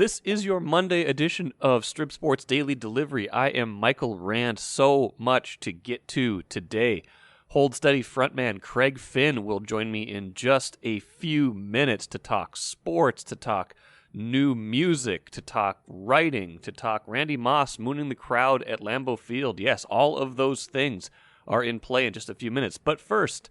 This is your Monday edition of Strip Sports Daily Delivery. I am Michael Rand. So much to get to today. Hold Steady frontman Craig Finn will join me in just a few minutes to talk sports, to talk new music, to talk writing, to talk Randy Moss mooning the crowd at Lambeau Field. Yes, all of those things are in play in just a few minutes. But first,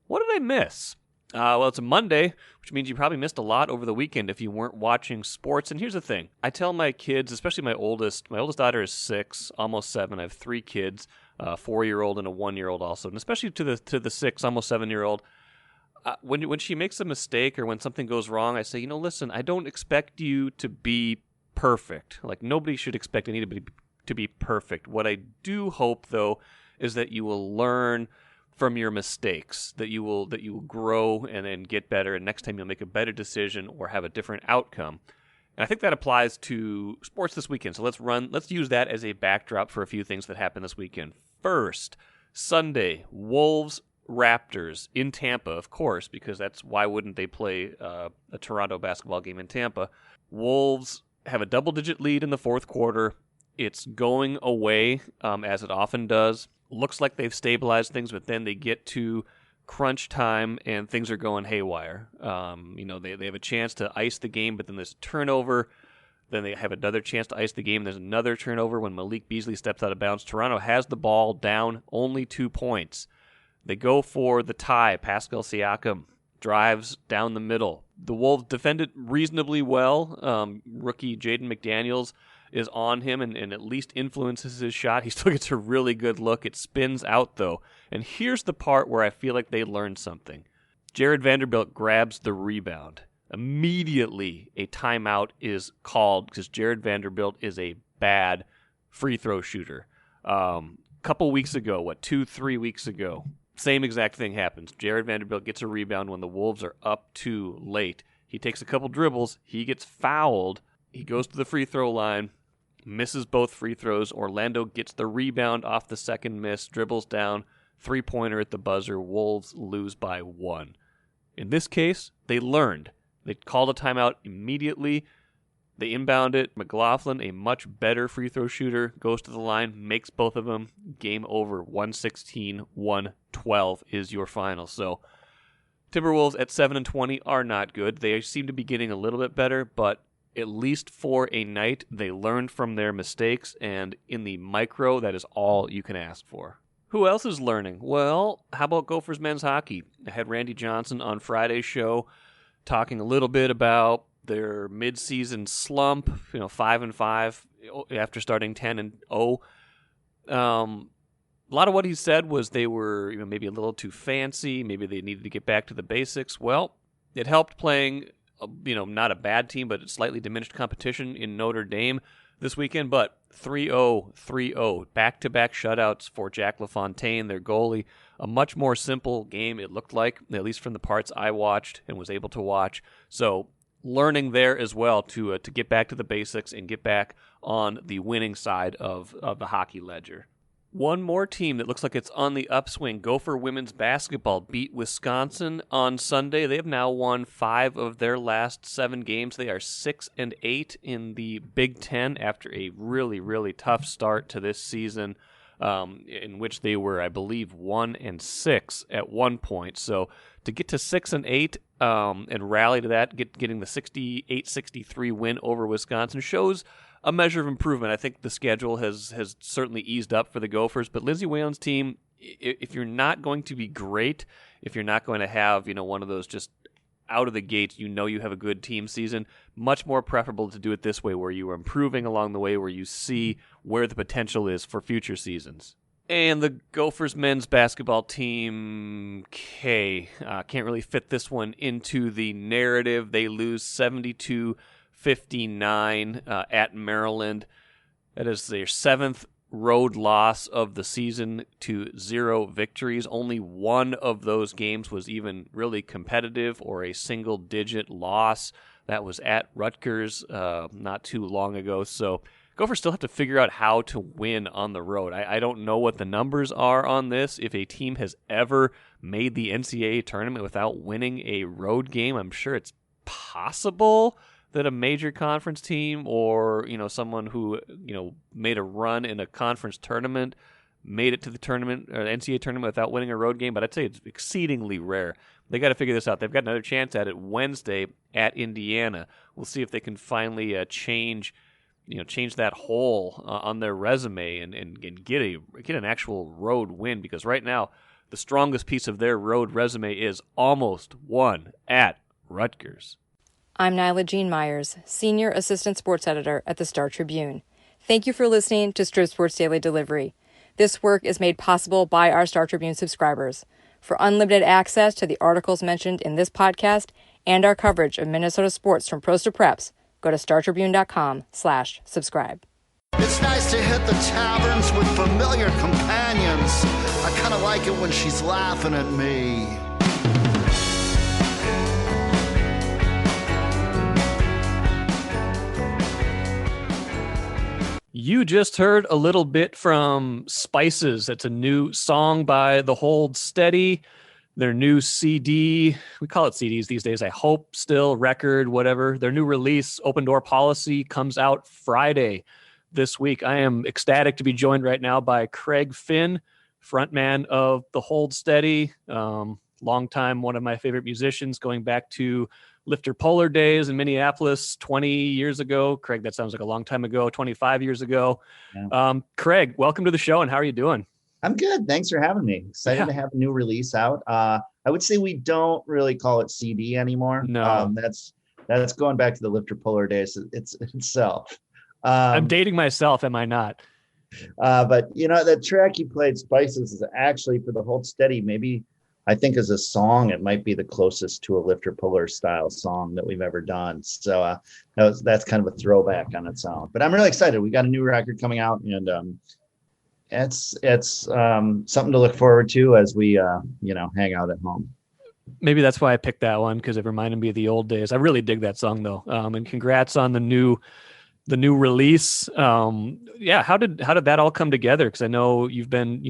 what did I miss? Well, it's a Monday, which means you probably missed a lot over the weekend if you weren't watching sports. And here's the thing. I tell my kids, especially my oldest daughter is 6, almost 7. I have 3 kids, a 4-year-old and a 1-year-old also. And especially to the 6, almost 7-year-old, when she makes a mistake or when something goes wrong, I say, listen, I don't expect you to be perfect. Like, nobody should expect anybody to be perfect. What I do hope, though, is that you will learn from your mistakes, that you will grow and get better, and next time you'll make a better decision or have a different outcome. And I think that applies to sports this weekend. So let's use that as a backdrop for a few things that happened this weekend. First, Sunday, Wolves Raptors in Tampa, of course, because why wouldn't they play a Toronto basketball game in Tampa? Wolves have a double-digit lead in the fourth quarter. It's going away, as it often does. Looks like they've stabilized things, but then they get to crunch time and things are going haywire. They have a chance to ice the game, but then there's a turnover. Then they have another chance to ice the game. There's another turnover when Malik Beasley steps out of bounds. Toronto has the ball down only 2 points. They go for the tie. Pascal Siakam drives down the middle. The Wolves defended reasonably well. Rookie Jaden McDaniels is on him and at least influences his shot. He still gets a really good look. It spins out, though. And here's the part where I feel like they learned something. Jared Vanderbilt grabs the rebound. Immediately, a timeout is called because Jared Vanderbilt is a bad free throw shooter. Couple weeks ago, 2-3 weeks ago, same exact thing happens. Jared Vanderbilt gets a rebound when the Wolves are up too late. He takes a couple dribbles. He gets fouled. He goes to the free throw line, misses both free throws. Orlando gets the rebound off the second miss, dribbles down, three-pointer at the buzzer. Wolves lose by 1. In this case, they learned. They called a timeout immediately. They inbound it. McLaughlin, a much better free throw shooter, goes to the line, makes both of them. Game over. 116-112 is your final. So Timberwolves at 7-20 are not good. They seem to be getting a little bit better, but at least for a night, they learned from their mistakes, and in the micro, that is all you can ask for. Who else is learning? Well, how about Gophers men's hockey? I had Randy Johnson on Friday's show talking a little bit about their midseason slump, 5-5 after starting 10-0. A lot of what he said was they were maybe a little too fancy, maybe they needed to get back to the basics. Well, it helped playing not a bad team, but slightly diminished competition in Notre Dame this weekend. But 3-0, back-to-back shutouts for Jack LaFontaine, their goalie. A much more simple game, it looked like, at least from the parts I watched and was able to watch. So learning there as well to get back to the basics and get back on the winning side of the hockey ledger. One more team that looks like it's on the upswing. Gopher women's basketball beat Wisconsin on Sunday. They have now won 5 of their last 7 games. They are 6-8 in the Big Ten after a really, really tough start to this season, in which they were, I believe, 1-6 at one point. So to get to 6-8 and rally to that, getting the 68-63 win over Wisconsin shows a measure of improvement. I think the schedule has certainly eased up for the Gophers, but Lindsey Whalen's team, if you're not going to be great, if you're not going to have one of those just out of the gates, you have a good team season, much more preferable to do it this way, where you are improving along the way, where you see where the potential is for future seasons. And the Gophers men's basketball team, can't really fit this one into the narrative. They lose 72-59 at Maryland. That is their 7th road loss of the season to 0 victories. Only one of those games was even really competitive or a single-digit loss. That was at Rutgers not too long ago. So Gophers still have to figure out how to win on the road. I don't know what the numbers are on this. If a team has ever made the NCAA tournament without winning a road game, I'm sure it's possible. that a major conference team or, someone who, made a run in a conference tournament made it to the tournament or the NCAA tournament without winning a road game, but I'd say it's exceedingly rare. They got to figure this out. They've got another chance at it Wednesday at Indiana. We'll see if they can finally change that hole on their resume and get an actual road win, because right now the strongest piece of their road resume is almost won at Rutgers. I'm Nyla Jean Myers, Senior Assistant Sports Editor at the Star Tribune. Thank you for listening to Strip Sports Daily Delivery. This work is made possible by our Star Tribune subscribers. For unlimited access to the articles mentioned in this podcast and our coverage of Minnesota sports from pros to preps, go to startribune.com/subscribe. It's nice to hit the taverns with familiar companions. I kind of like it when she's laughing at me. You just heard a little bit from Spices. It's a new song by The Hold Steady. Their new CD, we call it CDs these days, I hope, still, record, whatever. Their new release, Open Door Policy, comes out Friday this week. I am ecstatic to be joined right now by Craig Finn, frontman of The Hold Steady, longtime one of my favorite musicians, going back to Lifter Polar days in Minneapolis 20 years ago. Craig, that sounds like a long time ago, 25 years ago. Yeah. Craig, welcome to the show, and how are you doing? I'm good. Thanit's for having me. Excited to have a new release out. I would say we don't really call it CD anymore. No. That's going back to the Lifter Polar days itself. I'm dating myself, am I not? But that track you played, Spices, is actually for The Hold Steady. Maybe I think as a song, it might be the closest to a Lifter Puller style song that we've ever done. So that's kind of a throwback on its own. But I'm really excited. We got a new record coming out, and it's something to look forward to as we hang out at home. Maybe that's why I picked that one, because it reminded me of the old days. I really dig that song though. And congrats on the new release. How did that all come together? Because I know you've been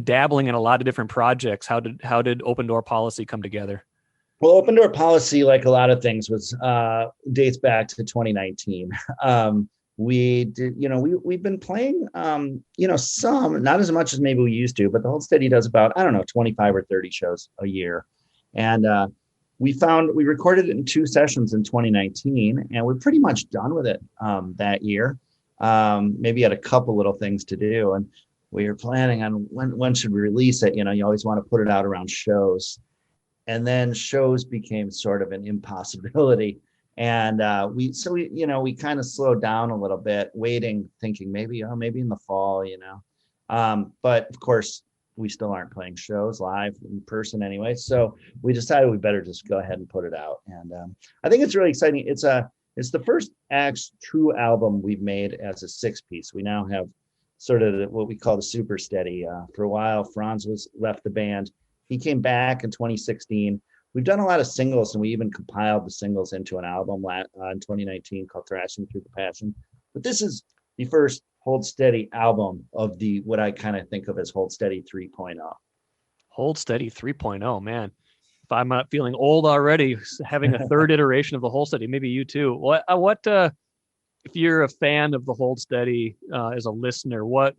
dabbling in a lot of different projects. How did Open Door Policy come together? Well, Open Door Policy, like a lot of things, was dates back to 2019. We did, we've been playing, some, not as much as maybe we used to, but the Hold Steady does about, 25 or 30 shows a year. And we recorded it in 2 sessions in 2019, and we're pretty much done with it that year. Maybe had a couple little things to do, and we were planning on when should we release it. You always want to put it out around shows, and then shows became sort of an impossibility. And we kind of slowed down a little bit, waiting, thinking maybe in the fall, but of course we still aren't playing shows live in person anyway. So we decided we better just go ahead and put it out. And I think it's really exciting. It's the first true album we've made as a 6-piece. We now have sort of what we call the Super Steady. For a while, Franz left the band. He came back in 2016. We've done a lot of singles, and we even compiled the singles into an album in 2019 called Thrashing Through the Passion. But this is the first Hold Steady album of what I kind of think of as Hold Steady 3.0. Hold Steady 3.0, man. If I'm not feeling old already, having a third iteration of the Hold Steady, maybe you too. If you're a fan of the Hold Steady as a listener, what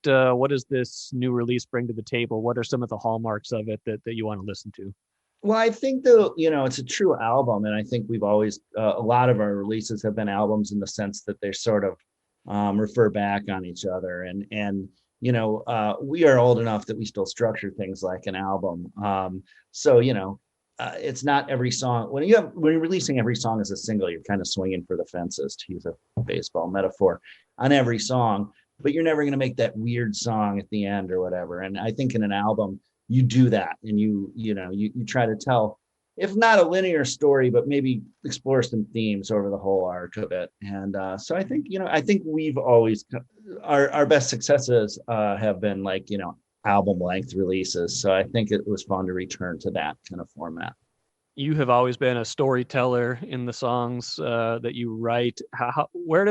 does this new release bring to the table? What are some of the hallmarks of it that you want to listen to? Well, I think it's a true album, and I think we've always a lot of our releases have been albums in the sense that they sort of refer back on each other, and we are old enough that we still structure things like an album. It's not every song. When you're releasing every song as a single, you're kind of swinging for the fences, to use a baseball metaphor, on every song. But you're never going to make that weird song at the end or whatever. And I think in an album, you do that, and you try to tell, if not a linear story, but maybe explore some themes over the whole arc of it. And so I think we've always, our best successes have been like, album length releases. So I think it was fun to return to that kind of format. You have always been a storyteller in the songs that you write. Where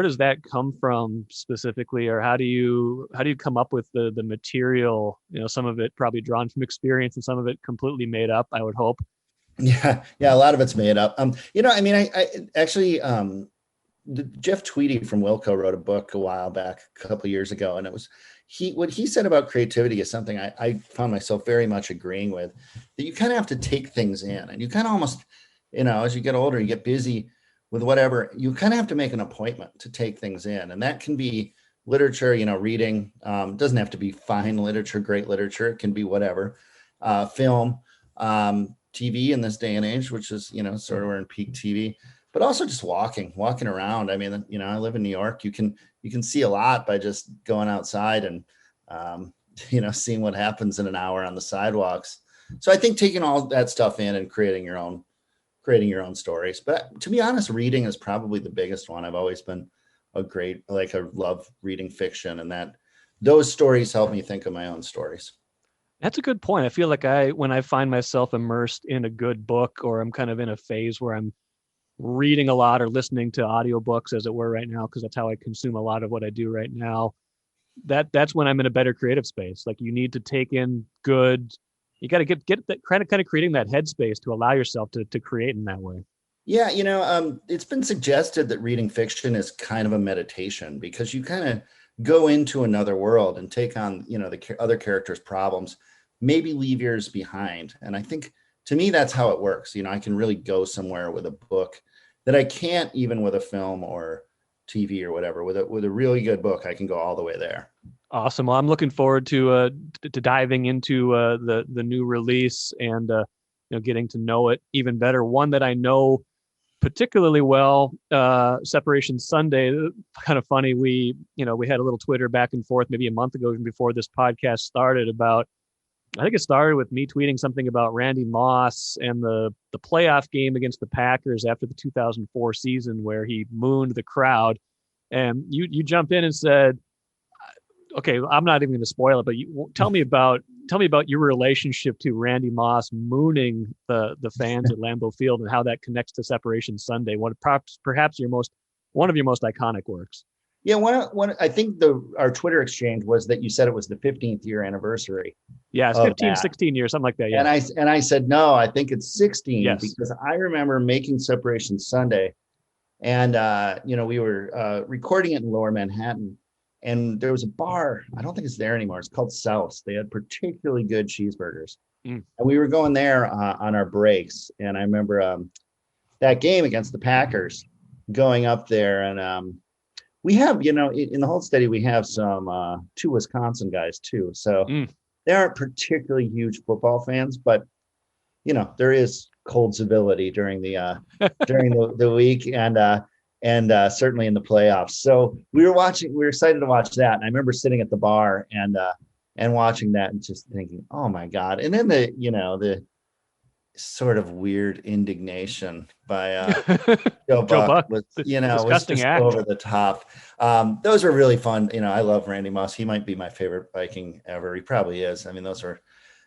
does that come from specifically, or how do you come up with the material? Some of it probably drawn from experience and some of it completely made up, I would hope. Yeah, yeah, a lot of it's made up. I mean, I actually, Jeff Tweedy from Wilco wrote a book a while back, a couple of years ago, and it was what he said about creativity is something I found myself very much agreeing with. That you kind of have to take things in, and you kind of almost, as you get older, you get busy with whatever. You kind of have to make an appointment to take things in, and that can be literature, reading. Doesn't have to be fine literature, great literature. It can be whatever, film. TV in this day and age, which is, sort of we're in peak TV, but also just walking around. I mean, I live in New York. You can see a lot by just going outside and, seeing what happens in an hour on the sidewalks. So I think taking all that stuff in and creating your own stories. But to be honest, reading is probably the biggest one. I've always been I love reading fiction, and those stories help me think of my own stories. That's a good point. I feel like when I find myself immersed in a good book, or I'm kind of in a phase where I'm reading a lot or listening to audiobooks, as it were, right now, because that's how I consume a lot of what I do right now. That's when I'm in a better creative space. Like, you need to take in you got to get that kind of creating that headspace to allow yourself to create in that way. Yeah. It's been suggested that reading fiction is kind of a meditation, because you kind of go into another world and take on, the other characters' problems, maybe leave yours behind. And I think, to me, that's how it works. I can really go somewhere with a book that I can't even with a film or TV or whatever. With a really good book, I can go all the way there. Awesome. Well, I'm looking forward to diving into the new release and getting to know it even better. One that I know particularly well, Separation Sunday. Kind of funny. We had a little Twitter back and forth maybe a month ago, even before this podcast started, about, I think it started with me tweeting something about Randy Moss and the playoff game against the Packers after the 2004 season, where he mooned the crowd. And you jumped in and said, okay, I'm not even going to spoil it, but tell me about your relationship to Randy Moss mooning the fans at Lambeau Field, and how that connects to Separation Sunday. Perhaps one of your most iconic works. Yeah, one. I think our Twitter exchange was that you said it was the 15th year anniversry. Yeah, it's 15, 16 years, something like that. Yeah. And I said, no, I think it's 16, yes. Because I remember making Separation Sunday, and we were recording it in Lower Manhattan, and there was a bar. I don't think it's there anymore. It's called South's. They had particularly good cheeseburgers, and we were going there on our breaks. And I remember that game against the Packers, going up there, and we have, in the Hold Steady, we have some two Wisconsin guys too. So they aren't particularly huge football fans, but there is cold civility during the the week, and certainly in the playoffs. So we were excited to watch that. And I remember sitting at the bar and watching that and just thinking, oh my God. And then the sort of weird indignation by Joe Buck was, was just over the top. Those were really fun. I love Randy Moss. He might be my favorite Viking ever. He probably is. I mean, those were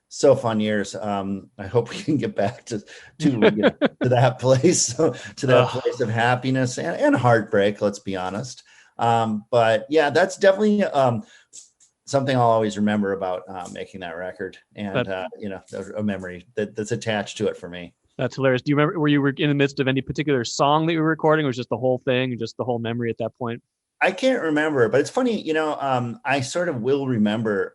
so fun years. I hope we can get back to that place, place of happiness and heartbreak, let's be honest. But yeah, that's definitely something I'll always remember about making that record, and a memory that's attached to it for me. That's hilarious. Do you remember, were you in the midst of any particular song that you were recording, or was just the whole thing, just the whole memory at that point? I can't remember, but it's funny, I sort of will remember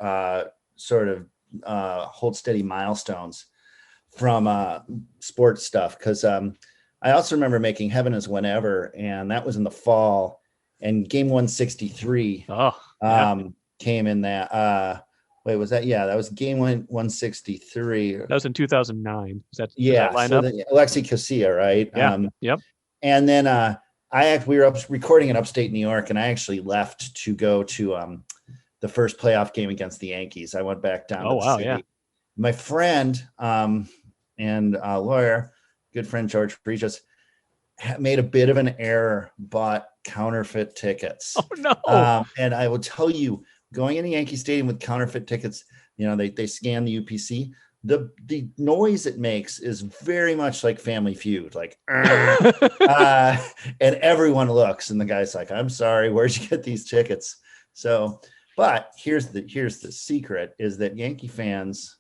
Hold Steady milestones from sports stuff, because I also remember making Heaven Is Whenever, and that was in the fall, and game 163 came in that. Was that? Yeah, that was game 163. That was in 2009. Is that line up? Alexi Casilla, right? Yeah. Yep. And then we were recording in upstate New York, and I actually left to go to the first playoff game against the Yankees. I went back down to the city. Yeah. My friend and lawyer, good friend George Regis, made a bit of an error, bought counterfeit tickets. Oh no! And I will tell you, going in a Yankee Stadium with counterfeit tickets, they scan the UPC. The noise it makes is very much like Family Feud, like, and everyone looks, and the guy's like, "I'm sorry, where'd you get these tickets?" So, but here's the secret: is that Yankee fans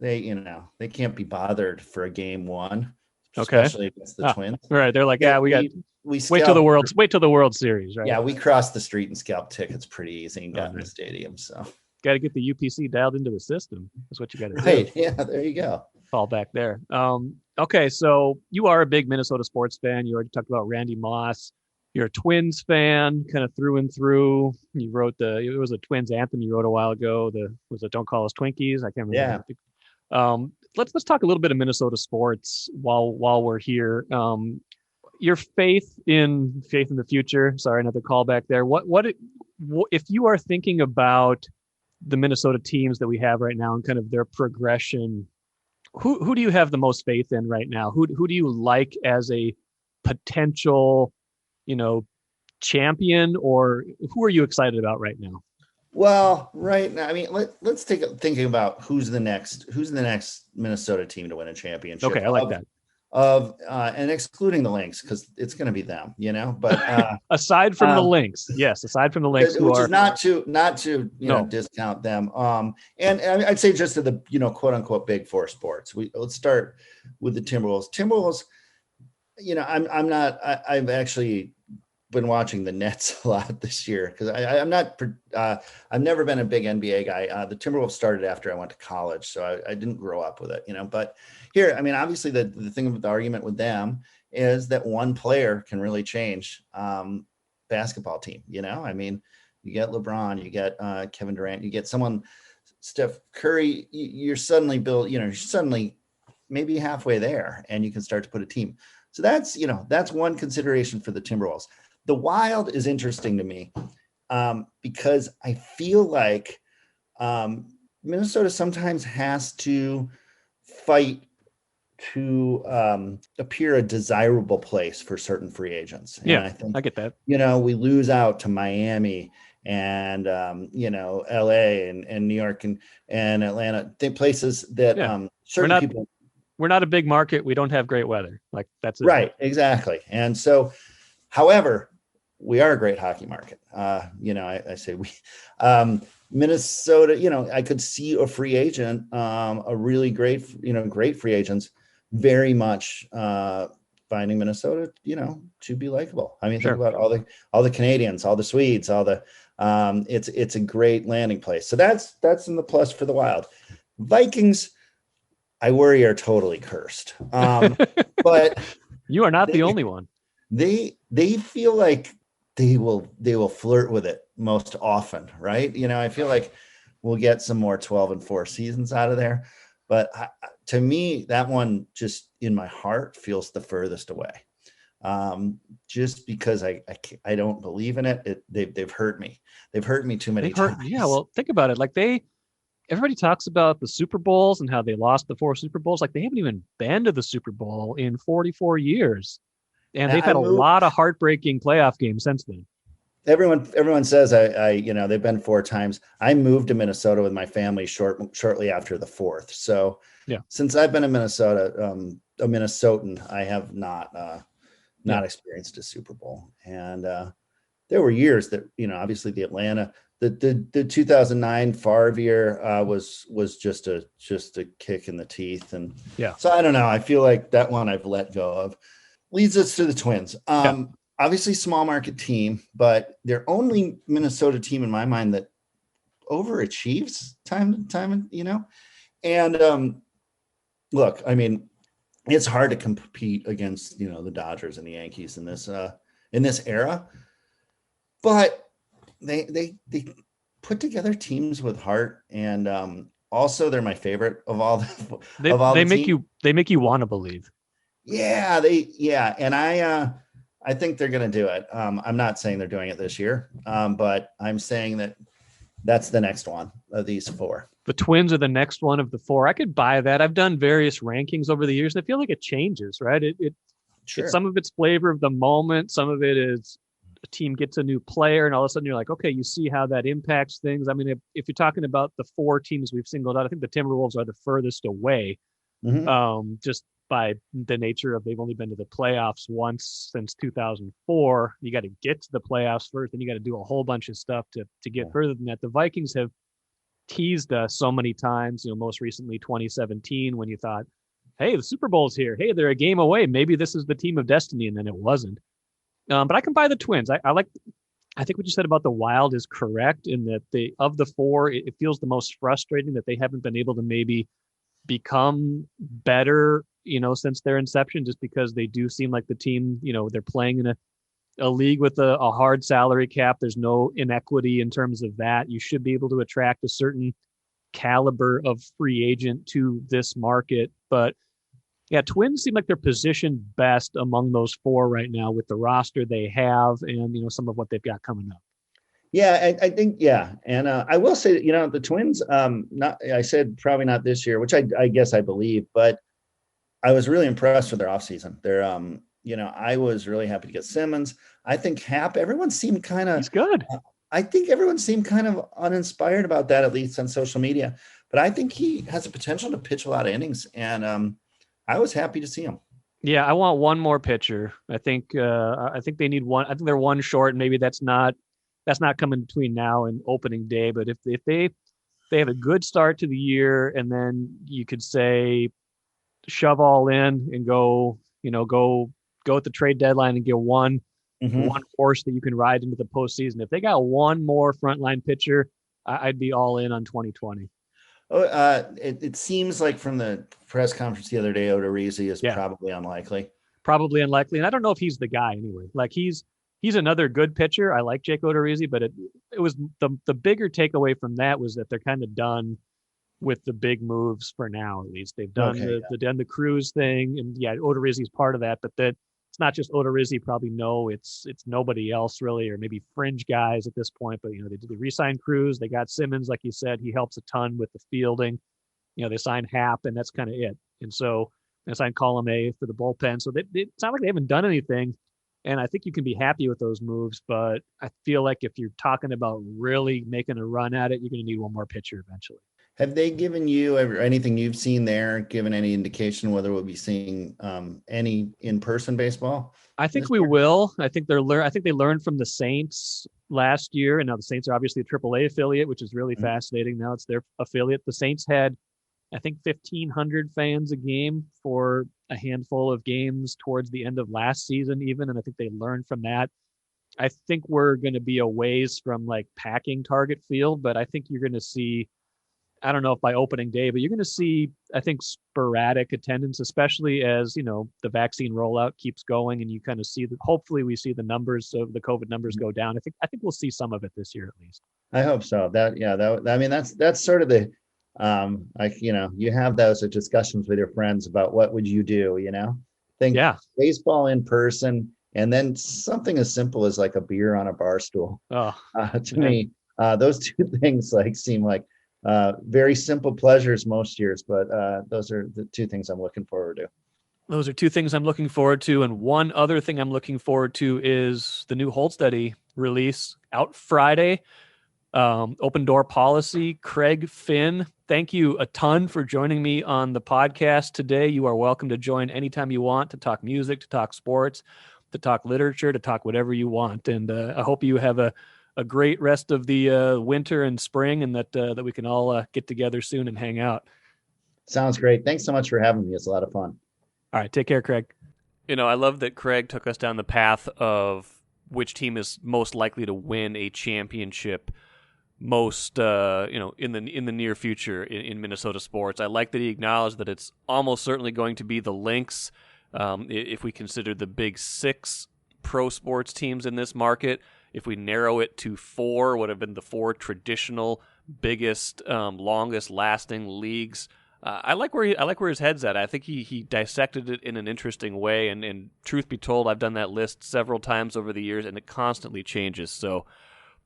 they can't be bothered for a game one, Okay. especially against the Twins. Right. They're like, we got we wait till the World Series, right? Yeah, we crossed the street and scalped tickets pretty easy and got in the nice. stadium. So got to get the UPC dialed into the system. That's what you got to do. Right. Yeah, there you go. Fall back there. Okay, so you are a big Minnesota sports fan. You already talked about Randy Moss. You're a Twins fan, kind of through and through. You wrote it was a Twins anthem you wrote a while ago. Was it "Don't Call Us Twinkies"? I can't remember. Yeah. Let's talk a little bit of Minnesota sports while we're here. Your faith in the future. Sorry, another callback there. What if you are thinking about the Minnesota teams that we have right now and kind of their progression? Who do you have the most faith in right now? Who do you like as a potential, champion, or who are you excited about right now? Well, right now, I mean, let's thinking about who's the next Minnesota team to win a championship. Okay, I like that. And excluding the Lynx, because it's going to be them, But aside from the Lynx, which is not to discount them. And I'd say just to the quote unquote big four sports. Let's start with the Timberwolves. Timberwolves, I've actually been watching the Nets a lot this year because I've never been a big NBA guy. The Timberwolves started after I went to college, so I didn't grow up with it, But here, I mean, obviously the thing with the argument with them is that one player can really change basketball team. I mean, you get LeBron, you get Kevin Durant, you get someone, Steph Curry. You're suddenly you're suddenly maybe halfway there, and you can start to put a team. So that's one consideration for the Timberwolves. The Wild is interesting to me because I feel like Minnesota sometimes has to fight to appear a desirable place for certain free agents. And I get that. We lose out to Miami and LA and New York and Atlanta, places that certain people. We're not a big market. We don't have great weather. Like that's it. Right. Exactly. And so, however, we are a great hockey market. I say we, Minnesota, I could see a free agent, a really great free agents very much finding Minnesota, to be likable. I mean, think about all the Canadians, all the Swedes, all the, it's a great landing place. So that's in the plus for the Wild. Vikings, I worry, are totally cursed. But you are not the only one. They feel like they will flirt with it most often, right? I feel like we'll get some more 12-4 seasons out of there, but to me, that one just in my heart feels the furthest away. Just because I don't believe in it. They've hurt me. They've hurt me too many times. Yeah, well, think about it. Like everybody talks about the Super Bowls and how they lost the 4 Super Bowls. Like they haven't even been to the Super Bowl in 44 years. And they've had a lot of heartbreaking playoff games since then. Everyone says they've been 4 times. I moved to Minnesota with my family shortly after the 4th. So since I've been in Minnesota, a Minnesotan, I have not experienced a Super Bowl. And there were years that, obviously the Atlanta, the 2009 Favre year was just a kick in the teeth. And so I don't know. I feel like that one I've let go of. Leads us to the Twins. Obviously small market team, but they're only Minnesota team in my mind that overachieves time to time, and look, I mean, it's hard to compete against, the Dodgers and the Yankees in this era, but they put together teams with heart, and also they're my favorite of all they make you want to believe. Yeah, and I think they're going to do it. I'm not saying they're doing it this year, but I'm saying that's the next one of these 4. The Twins are the next one of the 4. I could buy that. I've done various rankings over the years, and I feel like it changes, right? It's some of it's flavor of the moment. Some of it is a team gets a new player, and all of a sudden you're like, okay, you see how that impacts things. I mean, if you're talking about the 4 teams we've singled out, I think the Timberwolves are the furthest away. Mm-hmm. Just by the nature of they've only been to the playoffs once since 2004. You got to get to the playoffs first, and you got to do a whole bunch of stuff to get further than that. The Vikings have teased us so many times, most recently 2017 when you thought, hey, the Super Bowl's here. Hey, they're a game away. Maybe this is the team of destiny, and then it wasn't. But I can buy the Twins. I think what you said about the Wild is correct in that of the four, it feels the most frustrating that they haven't been able to maybe become better, since their inception, just because they do seem like the team, they're playing in a league with a hard salary cap. There's no inequity in terms of that. You should be able to attract a certain caliber of free agent to this market. But yeah, Twins seem like they're positioned best among those four right now with the roster they have and, some of what they've got coming up. Yeah, I think, yeah. And I will say that, the Twins, I said probably not this year, which I guess I believe, but I was really impressed with their offseason. They're, I was really happy to get Simmons. I think everyone seemed kind of, he's good. I think everyone seemed kind of uninspired about that, at least on social media, but I think he has the potential to pitch a lot of innings. And I was happy to see him. Yeah, I want one more pitcher. I think they need one. I think they're one short, and maybe that's not coming between now and opening day. But if they have a good start to the year, and then you could say shove all in and go at the trade deadline and get one horse that you can ride into the postseason. If they got one more frontline pitcher, I'd be all in on 2020. Oh, it seems like from the press conference the other day, Odorizzi is probably unlikely. Probably unlikely, and I don't know if he's the guy anyway. Like he's another good pitcher. I like Jake Odorizzi, but it was the bigger takeaway from that was that they're kind of done with the big moves for now. At least they've done the Cruz thing, and Odorizzi's part of that. But that it's not just Odorizzi. Probably it's nobody else really, or maybe fringe guys at this point. But they re-signed Cruz. They got Simmons, like you said, he helps a ton with the fielding. They signed Happ, and that's kind of it. And so they signed Column A for the bullpen. So it's not like they haven't done anything. And I think you can be happy with those moves, but I feel like if you're talking about really making a run at it, you're going to need one more pitcher eventually. Have they given you anything you've seen there, given any indication whether we'll be seeing any in-person baseball? I think we will. I think they learned from the Saints last year, and now the Saints are obviously a AAA affiliate, which is really fascinating. Now it's their affiliate. The Saints had, I think, 1,500 fans a game for a handful of games towards the end of last season even, and I think they learned from that. I think we're going to be a ways from like packing Target Field, but I think you're going to see, I don't know if by opening day, but you're going to see, I think, sporadic attendance, especially as, the vaccine rollout keeps going and you kind of see that hopefully we see the numbers of the COVID numbers go down. I think we'll see some of it this year at least. I hope so. That's sort of the, you have those discussions with your friends about what would you do, baseball in person, and then something as simple as like a beer on a bar stool. To me, those two things seem like very simple pleasures most years, but those are the two things I'm looking forward to. Those are two things I'm looking forward to. And one other thing I'm looking forward to is the new Hold Steady release out Friday. Open door policy. Craig Finn, thank you a ton for joining me on the podcast today. You are welcome to join anytime you want to talk music, to talk sports, to talk literature, to talk whatever you want. And I hope you have a great rest of the winter and spring, and that we can all get together soon and hang out. Sounds great. Thanks so much for having me. It's a lot of fun. All right. Take care, Craig. I love that Craig took us down the path of which team is most likely to win a championship most, in the near future in Minnesota sports. I like that he acknowledged that it's almost certainly going to be the Lynx, if we consider the big six pro sports teams in this market. If we narrow it to four, would have been the four traditional, biggest, longest lasting leagues. I like where his head's at. I think he dissected it in an interesting way. And truth be told, I've done that list several times over the years, and it constantly changes. So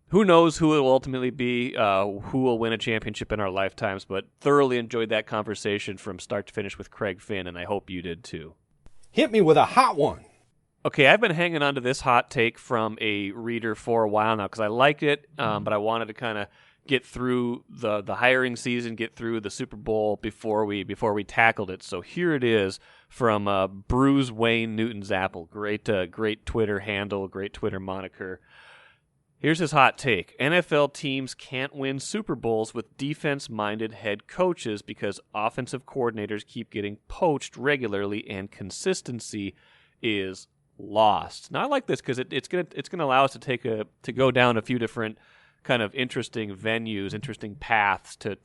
who knows who it will ultimately be, who will win a championship in our lifetimes. But thoroughly enjoyed that conversation from start to finish with Craig Finn, and I hope you did too. Hit me with a hot one. Okay, I've been hanging on to this hot take from a reader for a while now because I like it, but I wanted to kind of get through the hiring season, get through the Super Bowl before we tackled it. So here it is from Bruce Wayne Newton's Apple. Great Twitter handle, great Twitter moniker. Here's his hot take. NFL teams can't win Super Bowls with defense-minded head coaches because offensive coordinators keep getting poached regularly and consistency is lost. Now I like this because it's gonna allow us to go down a few different kind of interesting venues, interesting paths to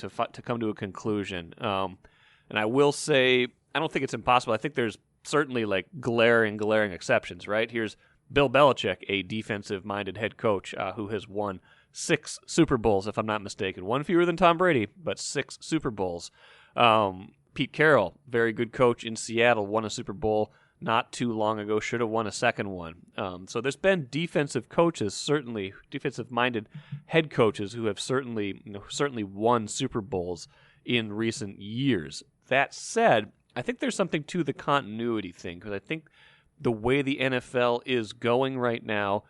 come to a conclusion. And I will say I don't think it's impossible. I think there's certainly like glaring exceptions, right? Here's Bill Belichick, a defensive-minded head coach who has won 6 Super Bowls, if I'm not mistaken. One fewer than Tom Brady, but 6 Super Bowls. Pete Carroll, very good coach in Seattle, won a Super Bowl not too long ago, should have won a second one. So there's been defensive coaches, certainly defensive-minded head coaches who have certainly won Super Bowls in recent years. That said, I think there's something to the continuity thing, because I think the way the NFL is going right now,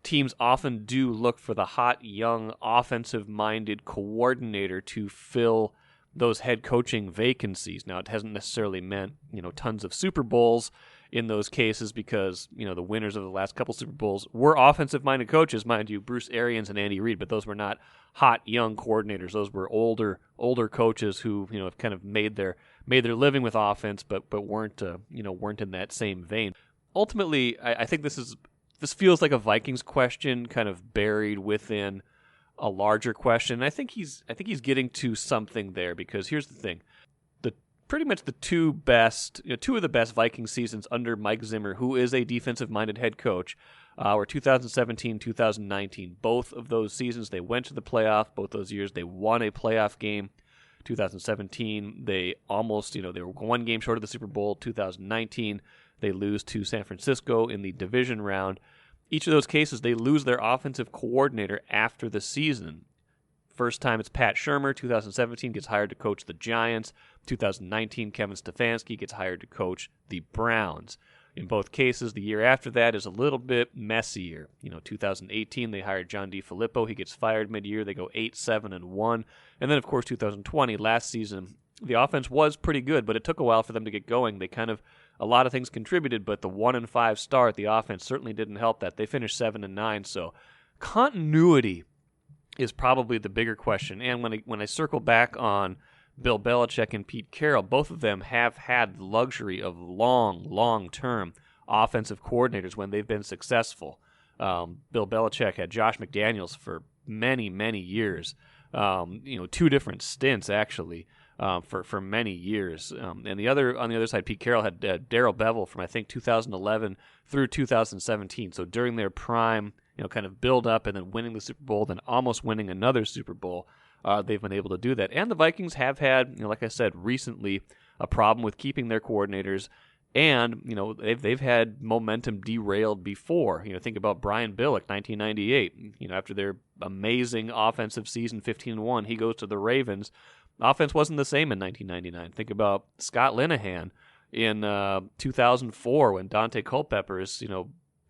teams often do look for the hot, young, offensive-minded coordinator to fill those head coaching vacancies. Now, it hasn't necessarily meant, tons of Super Bowls in those cases because, the winners of the last couple Super Bowls were offensive-minded coaches, mind you, Bruce Arians and Andy Reid, but those were not hot, young coordinators. Those were older coaches who, have kind of made their living with offense, but weren't in that same vein. Ultimately, I think this feels like a Vikings question, kind of buried within a larger question. I think he's getting to something there, because here's the thing: pretty much the two of the best Vikings seasons under Mike Zimmer, who is a defensive-minded head coach, were 2017, 2019. Both of those seasons, they went to the playoff. Both those years, they won a playoff game. 2017, they almost, they were one game short of the Super Bowl. 2019, they lose to San Francisco in the division round. Each of those cases, they lose their offensive coordinator after the season. First time it's Pat Shurmur. 2017 gets hired to coach the Giants. 2019, Kevin Stefanski gets hired to coach the Browns. In both cases, the year after that is a little bit messier. 2018, they hired John DeFilippo. He gets fired mid-year. They go 8-7-1. And then, of course, 2020, last season, the offense was pretty good, but it took a while for them to get going. A lot of things contributed, but the 1-5 start, the offense certainly didn't help that. They finished 7-9. So continuity is probably the bigger question. And when I circle back on Bill Belichick and Pete Carroll, both of them have had the luxury of long-term offensive coordinators when they've been successful. Bill Belichick had Josh McDaniels for many, many years. 2 different stints, actually, for many years. And on the other side, Pete Carroll had Darrell Bevell from, I think, 2011 through 2017. So during their prime, kind of build up and then winning the Super Bowl, then almost winning another Super Bowl, they've been able to do that. And the Vikings have had, like I said, recently a problem with keeping their coordinators. And, they've had momentum derailed before. Think about Brian Billick, 1998. After their amazing offensive season, 15-1, he goes to the Ravens. Offense wasn't the same in 1999. Think about Scott Linehan in 2004 when Dante Culpepper is,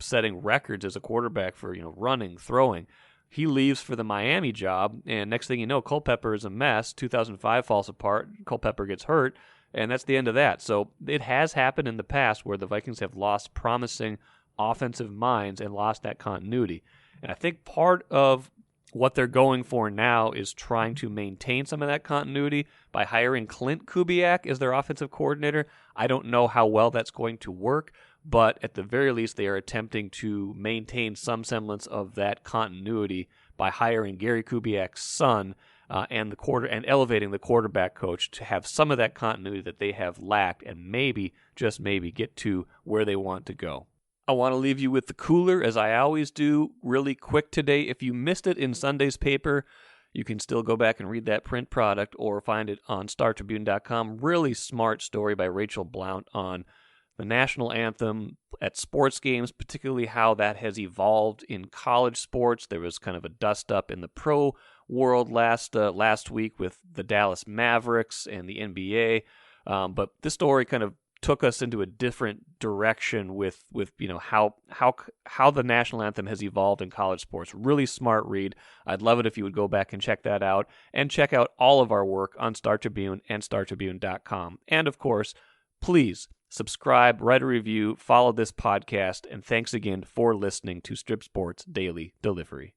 setting records as a quarterback for, running, throwing. He leaves for the Miami job, and next thing you know, Culpepper is a mess. 2005 falls apart. Culpepper gets hurt, and that's the end of that. So it has happened in the past where the Vikings have lost promising offensive minds and lost that continuity. And I think part of what they're going for now is trying to maintain some of that continuity by hiring Clint Kubiak as their offensive coordinator. I don't know how well that's going to work, but at the very least, they are attempting to maintain some semblance of that continuity by hiring Gary Kubiak's son and elevating the quarterback coach to have some of that continuity that they have lacked, and maybe, just maybe, get to where they want to go. I want to leave you with the cooler, as I always do, really quick today. If you missed it in Sunday's paper, you can still go back and read that print product or find it on StarTribune.com. Really smart story by Rachel Blount on the national anthem at sports games, particularly how that has evolved in college sports. There was kind of a dust-up in the pro world last week with the Dallas Mavericks and the NBA, but this story kind of took us into a different direction with how the national anthem has evolved in college sports. Really smart read. I'd love it if you would go back and check that out, and check out all of our work on Star Tribune and StarTribune.com. And of course, please subscribe, write a review, follow this podcast, and thanks again for listening to Strip Sports Daily Delivery.